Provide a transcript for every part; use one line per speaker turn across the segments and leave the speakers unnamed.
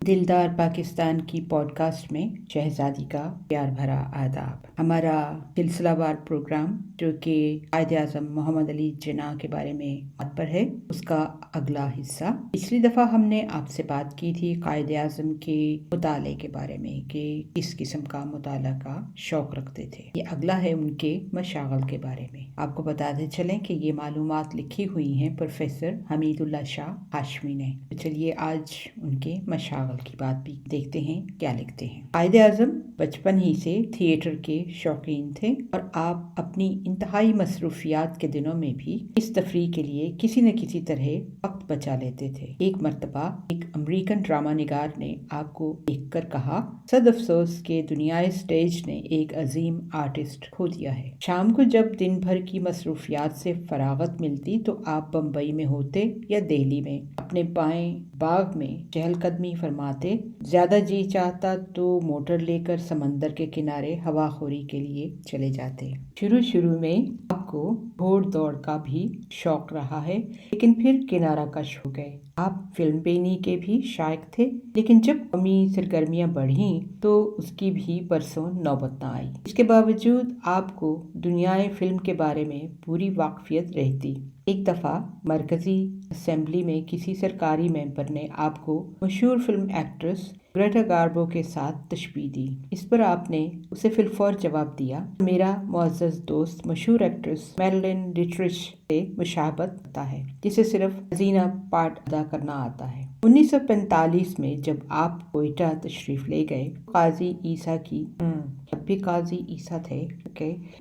दिलदार पाकिस्तान की पॉडकास्ट में शहजादी का प्यार भरा आदाब। हमारा सिलसिलावार प्रोग्राम जो कि कायद-ए-आज़म मोहम्मद अली जिन्ना के बारे में बात पर है, उसका अगला हिस्सा। पिछली दफ़ा हमने आपसे बात की थी कायद-ए-आज़म के मुताले के बारे में कि किस किस्म का मुताला का शौक रखते थे। ये अगला है उनके मशागल के बारे में। आपको बताते चलें कि ये मालूमात लिखी हुई हैं प्रोफेसर हमीदुल्लाह शाह हाशमी ने। तो चलिए आज उनके मशागल की बात भी देखते हैं क्या लिखते हैं। कायद-ए-आज़म बचपन ही से थिएटर के शौकीन थे और आप अपनी इंतहाई मसरूफियात के दिनों में भी इस तफरीह के लिए किसी न किसी तरह वक्त बचा लेते थे। एक मर्तबा एक अमेरिकन ड्रामा निगार ने आपको देखकर कहा, सद अफसोस के दुनियाई स्टेज ने एक अजीम आर्टिस्ट खो दिया है। शाम को जब दिन भर की मसरूफियात से फरागत मिलती तो आप बम्बई में होते या दिल्ली में अपने बाएं बाग में चहलकदमी फरमाते। ज्यादा जी चाहता तो मोटर लेकर समंदर के किनारे हवाखोरी के लिए चले जाते। शुरू में आपको घोड़ दौड़ का भी शौक रहा है, लेकिन फिर किनारा कश हो गए। आप फिल्म बेनी के भी शायक थे, लेकिन जब कौमी सरगर्मियां बढ़ी तो उसकी भी परसों नौबत न आई। इसके बावजूद आपको दुनियाई फिल्म के बारे में पूरी वाकफियत रहती। एक दफ़ा मरकजी असेंबली में किसी सरकारी मेंबर ने आपको मशहूर फिल्म एक्ट्रेस ग्रेटा गार्बो के साथ तशबीह दी। इस पर आपने उसे फिलफौर जवाब दिया, मेरा मुअज़्ज़ज़ दोस्त मशहूर एक्ट्रेस मैरलिन डिट्रिश से मुशाबत करता है, जिसे सिर्फ हसीना पार्ट अदा करना आता है। 1945 में जब आप कोयटा तशरीफ ले गए, काजी ईसा की भी काजी ईसा थे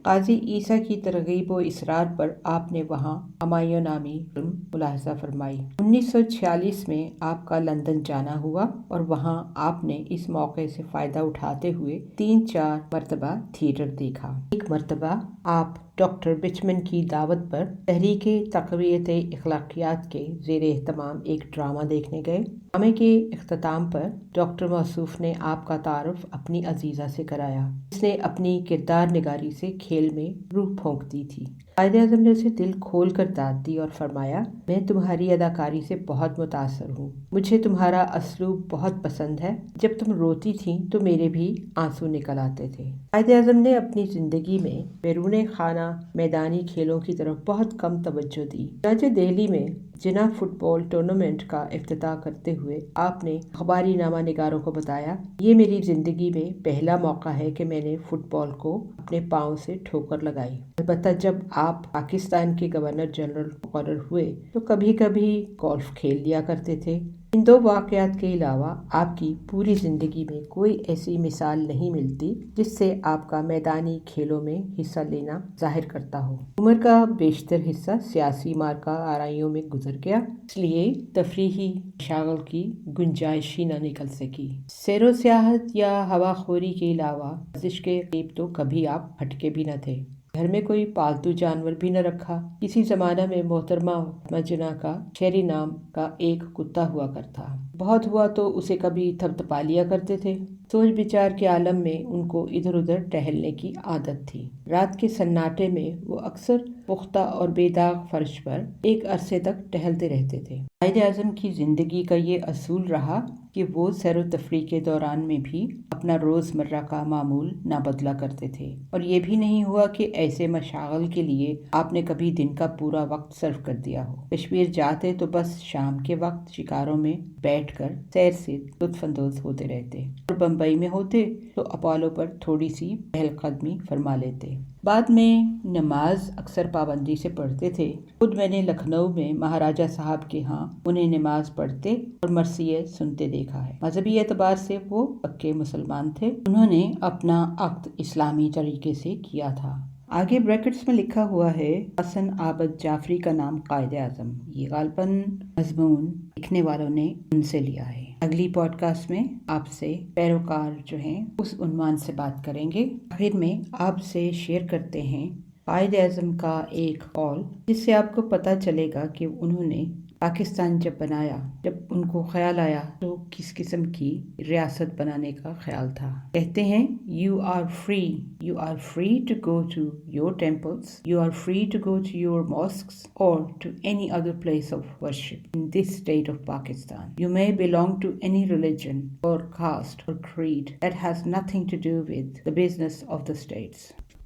काजी ईसा की तरगीब व इसरार पर आपने वहाँ हमायूं नामी फिल्म मुलाहजा फरमाई। 1946 में आपका लंदन जाना हुआ और वहाँ आपने इस मौके से फ़ायदा उठाते हुए 3-4 मरतबा थिएटर देखा। एक मरतबा आप डॉक्टर बिचमन की दावत पर तहरीके तक़वियत अखलाकियात के ज़ेर एहतमाम एक ड्रामा देखने गए। ड्रामे के इख्तिताम पर डॉक्टर मौसूफ ने आपका तारुफ अपनी अजीज़ा से कराया, जिसने अपनी किरदार निगारी से खेल में रूह फूंक दी थी। कायद-ए-आज़म ने उसे दिल खोल कर दाद दी और फरमाया, मैं तुम्हारी अदाकारी से बहुत मुतासर हूँ। मुझे तुम्हारा असलूब बहुत पसंद है। जब तुम रोती थी तो मेरे भी आंसू निकल आते थे। कायद-ए-आज़म ने अपनी ज़िंदगी में बैरून खाना मैदानी खेलों की तरफ बहुत कम तवज्जो दी। चुनांचे दिल्ली में जिन्ना फुटबॉल टूर्नामेंट का इफ्तिताह करते हुए आपने अखबारी नामा निगारों को बताया, ये मेरी ज़िंदगी में पहला मौका है कि मैंने फुटबॉल को अपने पाँव से ठोकर लगाई। अलबत्ता जब आप पाकिस्तान के गवर्नर जनरल मुकर्रर हुए तो कभी कभी गोल्फ खेल लिया करते थे। इन दो वाक़यात के अलावा आपकी पूरी ज़िंदगी में कोई ऐसी मिसाल नहीं मिलती जिससे आपका मैदानी खेलों में हिस्सा लेना जाहिर करता हो। उम्र का बेशतर हिस्सा सियासी मार्का आराइयों में गुजर गया, इसलिए तफरीही शागल की गुंजाइश ही न निकल सकी। सैरो सियाहत या हवाखोरी के अलावा वर्जिश के करीब तो कभी आप हटके भी न थे। घर में कोई पालतू जानवर भी न रखा। किसी ज़माना में मोहतरमा मजना का शेरी नाम का एक कुत्ता हुआ करता। बहुत हुआ तो उसे कभी थपथपा लिया करते थे। सोच विचार के आलम में उनको इधर उधर टहलने की आदत थी। रात के सन्नाटे में वो अक्सर पुख्ता और बेदाग फर्श पर एक अरसे तक टहलते रहते थे। कायद-ए-आज़म की ज़िंदगी का ये असूल रहा कि वो सैर व तफरीह के दौरान में भी अपना रोज़मर्रा का मामूल ना बदला करते थे। और ये भी नहीं हुआ कि ऐसे मशागल के लिए आपने कभी दिन का पूरा वक्त सर्व कर दिया हो। कश्मीर जाते तो बस शाम के वक्त शिकारों में बैठकर सैर से लुत्फानंदोज होते रहते, और बम्बई में होते तो अपोलो पर थोड़ी सी पहलकदमी फरमा लेते। बाद में नमाज अक्सर पाबंदी से पढ़ते थे। खुद मैंने लखनऊ में महाराजा साहब के यहाँ उन्हें नमाज पढ़ते और मरसिये सुनते देखा है। मजहबी एतबार से वो पक्के मुसलमान थे। उन्होंने अपना अक्द इस्लामी तरीके से किया था। आगे ब्रैकेट्स में लिखा हुआ है, हसन आबद जाफरी का नाम कायद-ए-आज़म। ये गालपन मजमून लिखने वालों ने उनसे लिया है। अगली पॉडकास्ट में आपसे पैरोकार जो हैं उस उन्वान से बात करेंगे। आखिर में आपसे शेयर करते हैं कायद-ए-आज़म का एक कॉल, जिससे आपको पता चलेगा कि उन्होंने پاکستان جب بنایا، جب ان کو خیال آیا تو کس قسم کی ریاست بنانے کا خیال تھا. کہتے ہیں you are free to go to your temples, you are free to go to your mosques or to any other place of worship in this state of Pakistan. You may belong to any religion or caste or creed. That has nothing to do with the business of the states.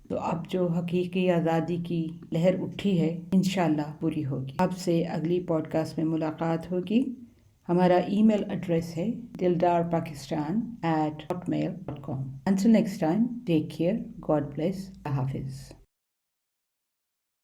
تو اب جو حقیقی آزادی کی لہر اٹھی ہے انشاءاللہ پوری ہوگی. اب سے اگلی پوڈ کاسٹ میں ملاقات ہوگی. ہمارا ای میل ایڈریس ہے dildarpakistan@hotmail.com. Until next time, take care. God bless. اللہ حافظ.